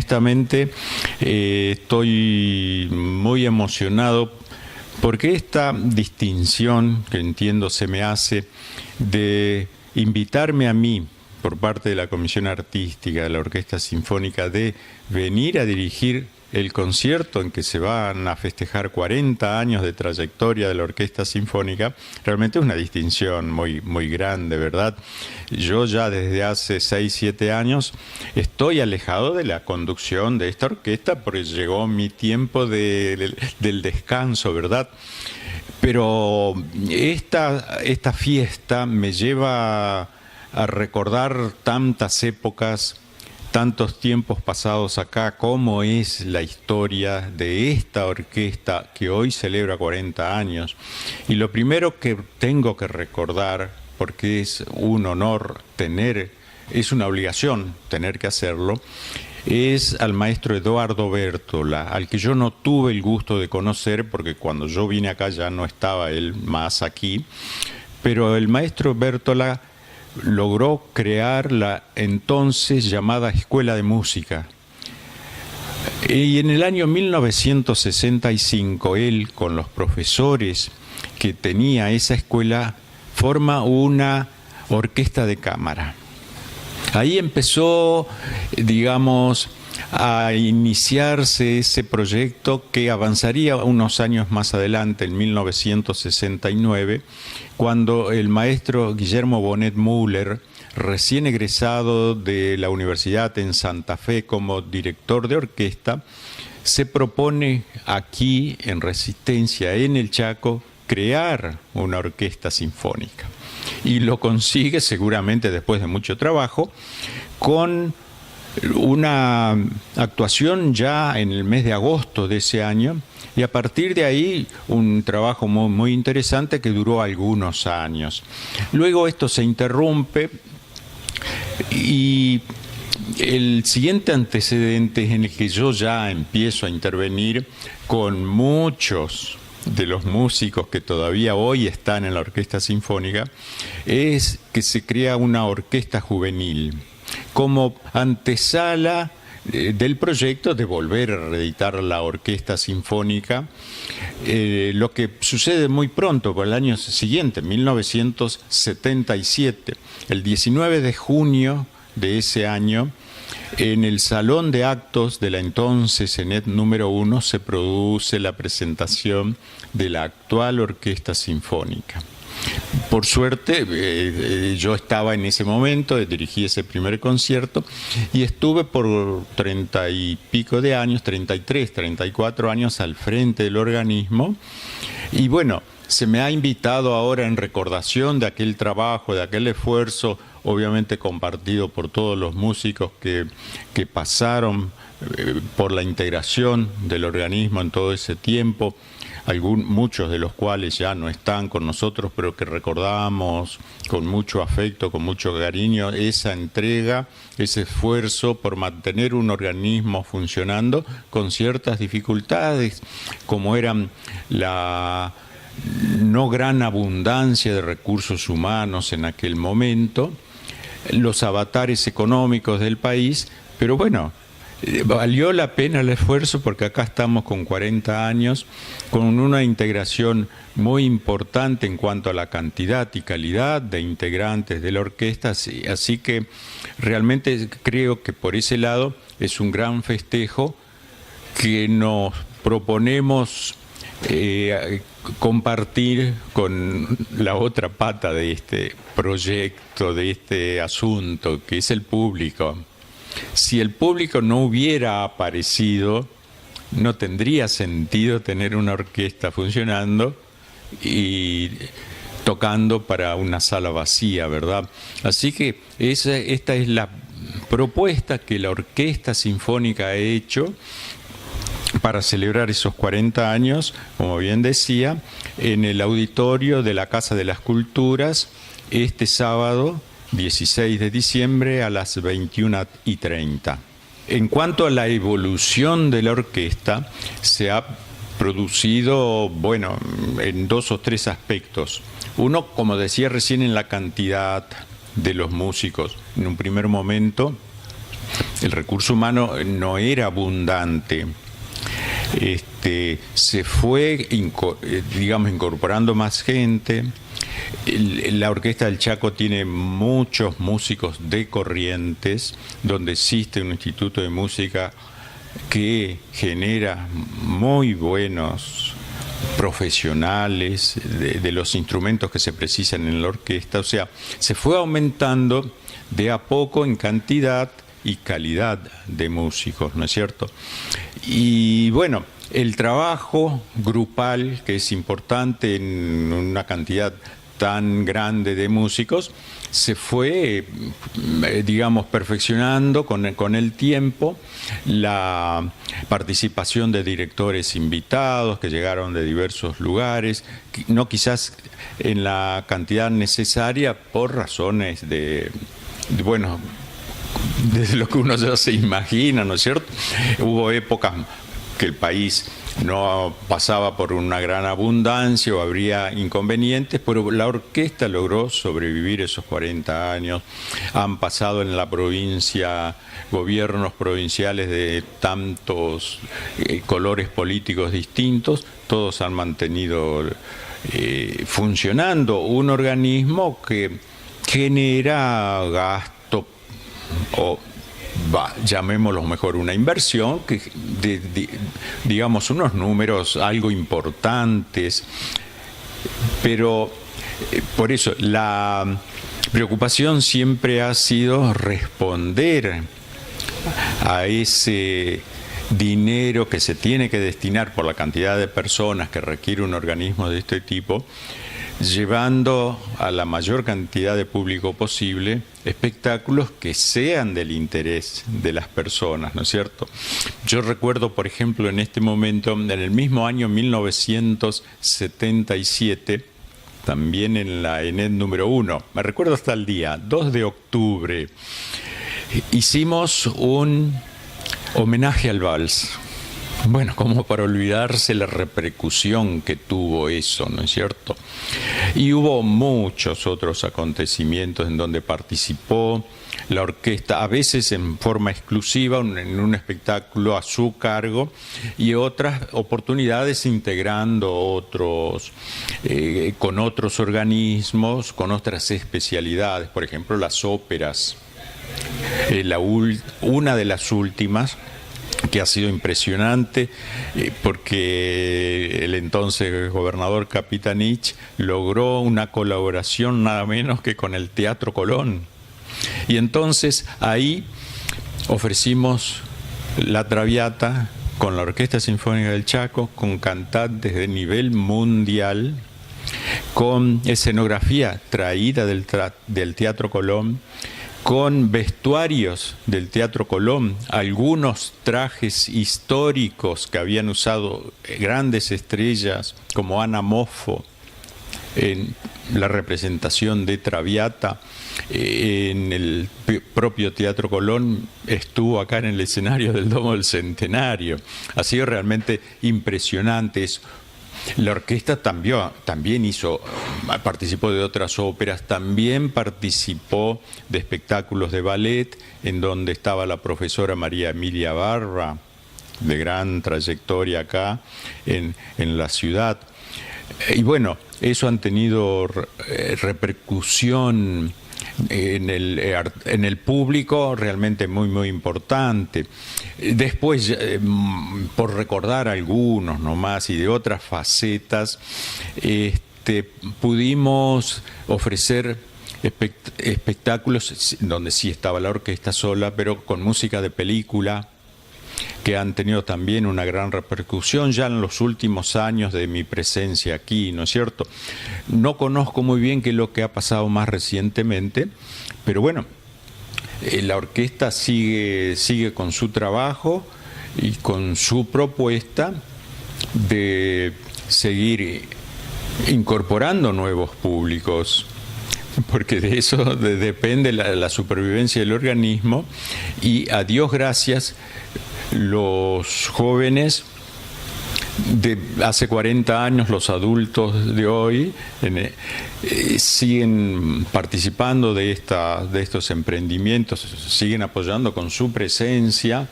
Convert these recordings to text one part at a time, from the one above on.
honestamente estoy muy emocionado porque esta distinción que entiendo se me hace de invitarme a mí por parte de la Comisión Artística de la Orquesta Sinfónica de venir a dirigir el concierto en que se van a festejar 40 años de trayectoria de la Orquesta Sinfónica, realmente es una distinción muy, muy grande, ¿verdad? Yo ya desde hace 6, 7 años estoy alejado de la conducción de esta orquesta porque llegó mi tiempo del descanso, ¿verdad? Pero esta fiesta me lleva a recordar tantas épocas, tantos tiempos pasados acá, cómo es la historia de esta orquesta que hoy celebra 40 años. Y lo primero que tengo que recordar, porque es un honor es una obligación tener que hacerlo, es al maestro Eduardo Bértola, al que yo no tuve el gusto de conocer, porque cuando yo vine acá ya no estaba él más aquí, pero el maestro Bértola logró crear la entonces llamada Escuela de Música. Y en el año 1965, él, con los profesores que tenía esa escuela, forma una orquesta de cámara. Ahí empezó, digamos, a iniciarse ese proyecto que avanzaría unos años más adelante, en 1969, cuando el maestro Guillermo Bonet Müller, recién egresado de la Universidad en Santa Fe como director de orquesta, se propone aquí, en Resistencia, en el Chaco, crear una orquesta sinfónica. Y lo consigue seguramente después de mucho trabajo, con una actuación ya en el mes de agosto de ese año, y a partir de ahí un trabajo muy, muy interesante que duró algunos años. Luego esto se interrumpe y el siguiente antecedente en el que yo ya empiezo a intervenir con muchos de los músicos que todavía hoy están en la Orquesta Sinfónica es que se crea una orquesta juvenil como antesala del proyecto de volver a reeditar la Orquesta Sinfónica, lo que sucede muy pronto, por el año siguiente, 1977, el 19 de junio de ese año, en el Salón de Actos de la entonces ENET número 1 se produce la presentación de la actual Orquesta Sinfónica. Por suerte, yo estaba en ese momento, dirigí ese primer concierto y estuve por 30 y pico de años, 33, 34 años al frente del organismo. Y bueno, se me ha invitado ahora en recordación de aquel trabajo, de aquel esfuerzo, obviamente compartido por todos los músicos que pasaron por la integración del organismo en todo ese tiempo, muchos de los cuales ya no están con nosotros, pero que recordamos con mucho afecto, con mucho cariño, esa entrega, ese esfuerzo por mantener un organismo funcionando con ciertas dificultades, como eran la no gran abundancia de recursos humanos en aquel momento, los avatares económicos del país, pero bueno, valió la pena el esfuerzo porque acá estamos con 40 años, con una integración muy importante en cuanto a la cantidad y calidad de integrantes de la orquesta, así que realmente creo que por ese lado es un gran festejo que nos proponemos compartir con la otra pata de este proyecto, de este asunto, que es el público. Si el público no hubiera aparecido, no tendría sentido tener una orquesta funcionando y tocando para una sala vacía, ¿verdad? Así que esta es la propuesta que la Orquesta Sinfónica ha hecho para celebrar esos 40 años, como bien decía, en el auditorio de la Casa de las Culturas, este sábado 16 de diciembre a las 21:30. En cuanto a la evolución de la orquesta, se ha producido, bueno, en 2 o 3 aspectos. Uno, como decía recién, en la cantidad de los músicos. En un primer momento el recurso humano no era abundante. Se fue, digamos, incorporando más gente. La Orquesta del Chaco tiene muchos músicos de Corrientes, donde existe un instituto de música que genera muy buenos profesionales de los instrumentos que se precisan en la orquesta. O sea, se fue aumentando de a poco en cantidad y calidad de músicos, ¿no es cierto? Y bueno, el trabajo grupal, que es importante en una cantidad tan grande de músicos, se fue, digamos, perfeccionando con el tiempo. La participación de directores invitados que llegaron de diversos lugares, no quizás en la cantidad necesaria por razones bueno, desde lo que uno ya se imagina, ¿no es cierto? Hubo épocas que el país no pasaba por una gran abundancia o habría inconvenientes, pero la orquesta logró sobrevivir esos 40 años. Han pasado en la provincia gobiernos provinciales de tantos colores políticos distintos, todos han mantenido funcionando un organismo que genera gasto o llamémoslo mejor una inversión, que digamos unos números algo importantes, pero por eso la preocupación siempre ha sido responder a ese dinero que se tiene que destinar por la cantidad de personas que requiere un organismo de este tipo, llevando a la mayor cantidad de público posible espectáculos que sean del interés de las personas, ¿no es cierto? Yo recuerdo, por ejemplo, en este momento, en el mismo año 1977, también en la ENED número 1, me recuerdo hasta el día, 2 de octubre, hicimos un homenaje al vals. Bueno, como para olvidarse la repercusión que tuvo eso, ¿no es cierto? Y hubo muchos otros acontecimientos en donde participó la orquesta, a veces en forma exclusiva, en un espectáculo a su cargo, y otras oportunidades integrando otros, con otros organismos, con otras especialidades, por ejemplo, las óperas. Una de las últimas, que ha sido impresionante, porque el entonces gobernador Capitanich logró una colaboración nada menos que con el Teatro Colón. Y entonces ahí ofrecimos la Traviata con la Orquesta Sinfónica del Chaco, con cantantes de nivel mundial, con escenografía traída del Teatro Colón, con vestuarios del Teatro Colón, algunos trajes históricos que habían usado grandes estrellas como Ana Moffo en la representación de Traviata. En el propio Teatro Colón estuvo acá en el escenario del Domo del Centenario. Ha sido realmente impresionante. La orquesta también participó de otras óperas, también participó de espectáculos de ballet, en donde estaba la profesora María Emilia Barra, de gran trayectoria acá en la ciudad. Y bueno, eso han tenido repercusión en el público realmente muy, muy importante. Después, por recordar algunos nomás y de otras facetas, pudimos ofrecer espectáculos donde sí estaba la orquesta sola, pero con música de película, que han tenido también una gran repercusión ya en los últimos años de mi presencia aquí, ¿no es cierto? No conozco muy bien qué es lo que ha pasado más recientemente, pero bueno, la orquesta sigue con su trabajo y con su propuesta de seguir incorporando nuevos públicos, porque de eso depende la supervivencia del organismo, y a Dios gracias, los jóvenes de hace 40 años los adultos de hoy siguen participando de estos emprendimientos, siguen apoyando con su presencia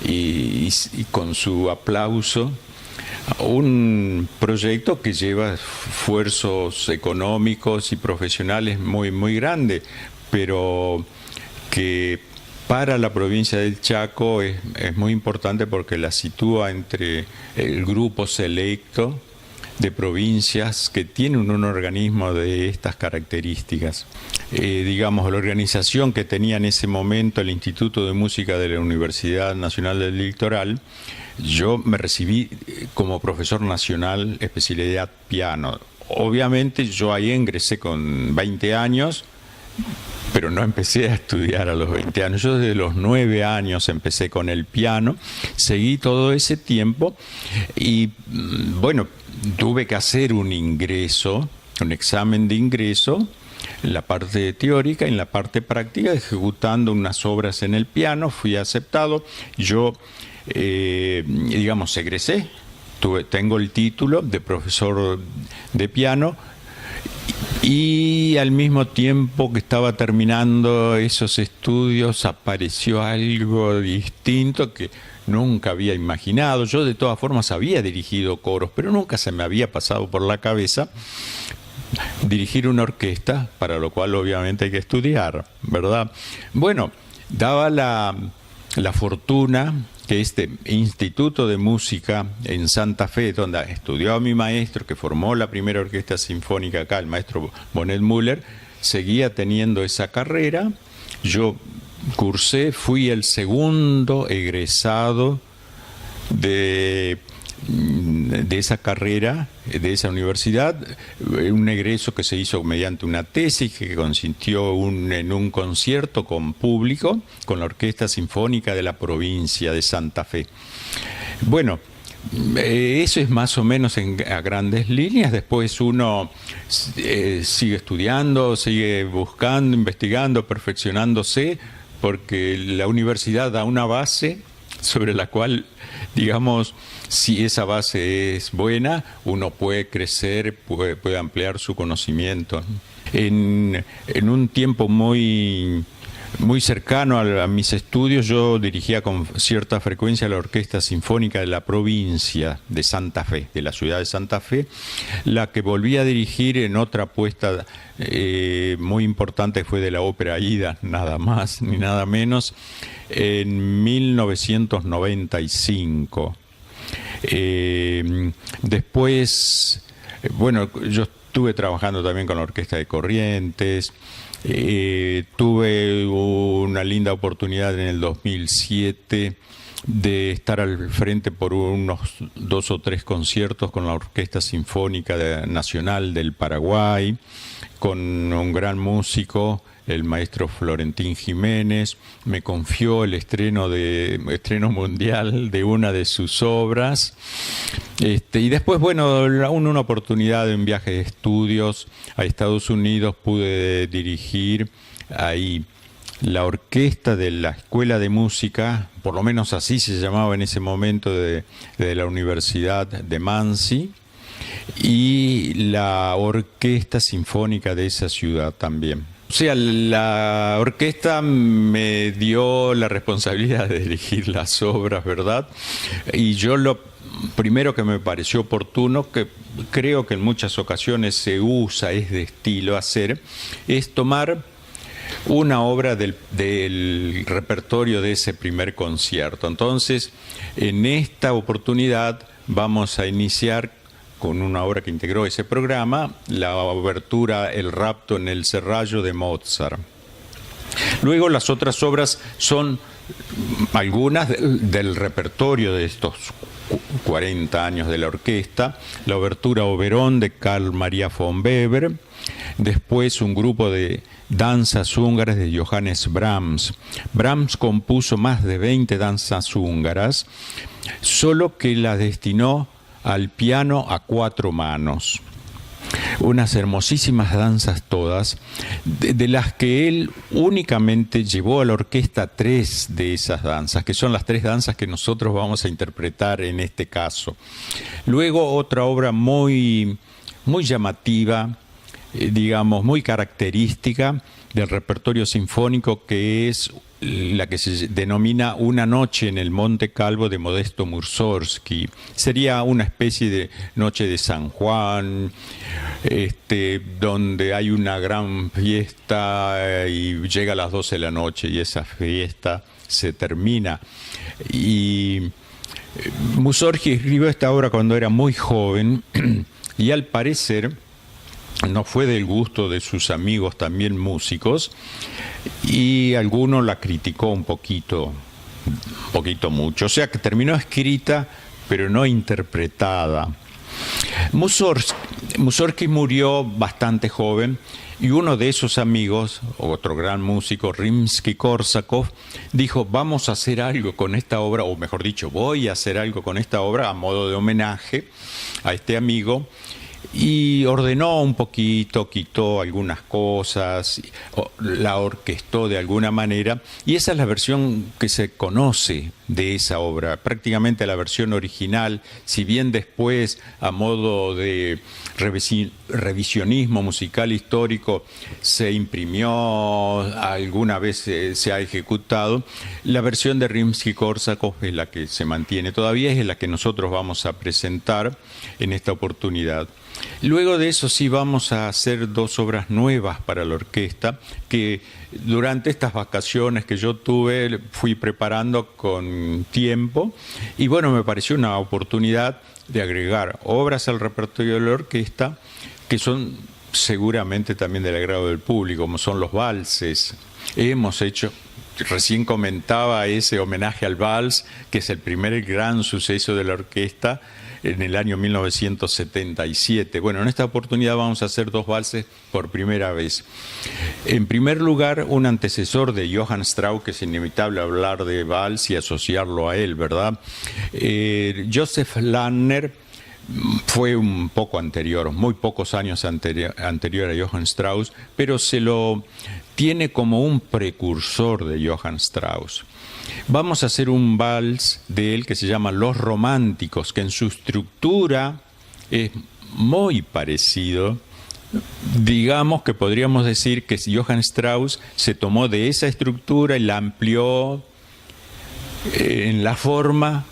y con su aplauso un proyecto que lleva esfuerzos económicos y profesionales muy, muy grandes, pero que para la provincia del Chaco es muy importante porque la sitúa entre el grupo selecto de provincias que tienen un organismo de estas características. Digamos, la organización que tenía en ese momento el Instituto de Música de la Universidad Nacional del Litoral, yo me recibí como profesor nacional, especialidad piano. Obviamente yo ahí ingresé con 20 años, pero no empecé a estudiar a los 20 años. Yo desde los 9 años empecé con el piano, seguí todo ese tiempo y bueno, tuve que hacer un ingreso, un examen de ingreso, en la parte teórica y en la parte práctica, ejecutando unas obras en el piano. Fui aceptado, yo digamos egresé, tengo el título de profesor de piano. Y al mismo tiempo que estaba terminando esos estudios apareció algo distinto que nunca había imaginado. Yo de todas formas había dirigido coros, pero nunca se me había pasado por la cabeza dirigir una orquesta, para lo cual obviamente hay que estudiar, ¿verdad? Bueno, daba la fortuna que este Instituto de Música en Santa Fe, donde estudió a mi maestro, que formó la primera orquesta sinfónica acá, el maestro Bonet Müller, seguía teniendo esa carrera. Yo cursé, fui el segundo egresado de esa carrera, de esa universidad, un egreso que se hizo mediante una tesis que consistió en un concierto con público, con la Orquesta Sinfónica de la provincia de Santa Fe. Bueno, eso es más o menos a grandes líneas. Después uno sigue estudiando, sigue buscando, investigando, perfeccionándose, porque la universidad da una base sobre la cual, digamos, si esa base es buena, uno puede crecer, puede ampliar su conocimiento. En un tiempo muy cercano a mis estudios, yo dirigía con cierta frecuencia la Orquesta Sinfónica de la provincia de Santa Fe, de la ciudad de Santa Fe, la que volví a dirigir en otra apuesta muy importante fue de la ópera Aida, nada más ni nada menos, en 1995. Después, bueno, yo estuve trabajando también con la Orquesta de Corrientes. Tuve una linda oportunidad en el 2007 de estar al frente por unos 2 o 3 conciertos con la Orquesta Sinfónica Nacional del Paraguay, con un gran músico, el maestro Florentín Jiménez. Me confió el estreno mundial de una de sus obras. Y después, bueno, una oportunidad de un viaje de estudios a Estados Unidos, pude dirigir ahí la orquesta de la Escuela de Música, por lo menos así se llamaba en ese momento, de la Universidad de Mansi, y la Orquesta Sinfónica de esa ciudad también. O sea, la orquesta me dio la responsabilidad de dirigir las obras, ¿verdad? Y yo lo primero que me pareció oportuno, que creo que en muchas ocasiones se usa, es de estilo hacer, es tomar una obra del repertorio de ese primer concierto. Entonces, en esta oportunidad vamos a iniciar con una obra que integró ese programa, la obertura El rapto en el serrallo de Mozart. Luego las otras obras son algunas del repertorio de estos 40 años de la orquesta, la obertura Oberón de Carl Maria von Weber, después un grupo de danzas húngaras de Johannes Brahms. Brahms compuso más de 20 danzas húngaras, solo que las destinó al piano a 4 manos. unas hermosísimas danzas todas, de las que él únicamente llevó a la orquesta 3 de esas danzas, que son las 3 danzas que nosotros vamos a interpretar en este caso. Luego otra obra muy llamativa, digamos, muy característica del repertorio sinfónico, que es la que se denomina Una noche en el Monte Calvo de Modesto Mussorgsky. Sería una especie de noche de San Juan, donde hay una gran fiesta y llega a las 12 de la noche y esa fiesta se termina. Y Mussorgsky escribió esta obra cuando era muy joven y al parecer no fue del gusto de sus amigos también músicos, y alguno la criticó un poquito mucho. O sea que terminó escrita, pero no interpretada. Mussorgsky murió bastante joven, y uno de esos amigos, otro gran músico, Rimsky-Korsakov, dijo: vamos a hacer algo con esta obra, o mejor dicho, voy a hacer algo con esta obra a modo de homenaje a este amigo. Y ordenó un poquito, quitó algunas cosas, la orquestó de alguna manera, y esa es la versión que se conoce de esa obra, prácticamente la versión original, si bien después, a modo de revisionismo musical histórico, se imprimió, alguna vez se ha ejecutado, la versión de Rimsky-Korsakov es la que se mantiene todavía, es la que nosotros vamos a presentar en esta oportunidad. Luego de eso sí vamos a hacer 2 obras nuevas para la orquesta, que durante estas vacaciones que yo tuve fui preparando con tiempo, y bueno, me pareció una oportunidad de agregar obras al repertorio de la orquesta que son seguramente también del agrado del público, como son los valses. Hemos hecho, recién comentaba ese homenaje al vals, que es el primer gran suceso de la orquesta en el año 1977. Bueno, en esta oportunidad vamos a hacer 2 valses por primera vez. En primer lugar, un antecesor de Johann Strauss, que es inevitable hablar de vals y asociarlo a él, ¿verdad? Joseph Lanner fue un poco anterior, muy pocos años anterior a Johann Strauss, pero se lo tiene como un precursor de Johann Strauss. Vamos a hacer un vals de él que se llama Los Románticos, que en su estructura es muy parecido. Digamos que podríamos decir que Johann Strauss se tomó de esa estructura y la amplió en la forma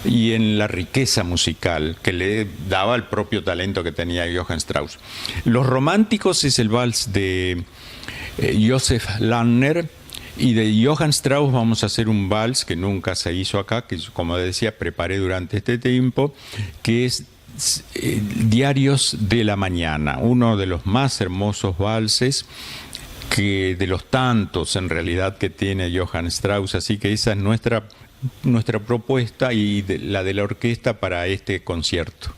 y en la riqueza musical que le daba el propio talento que tenía Johann Strauss. Los Románticos es el vals de Joseph Lanner, y de Johann Strauss vamos a hacer un vals que nunca se hizo acá, que como decía, preparé durante este tiempo, que es Diarios de la Mañana, uno de los más hermosos valses, que de los tantos en realidad que tiene Johann Strauss. Así que esa es nuestra propuesta y la de la orquesta para este concierto.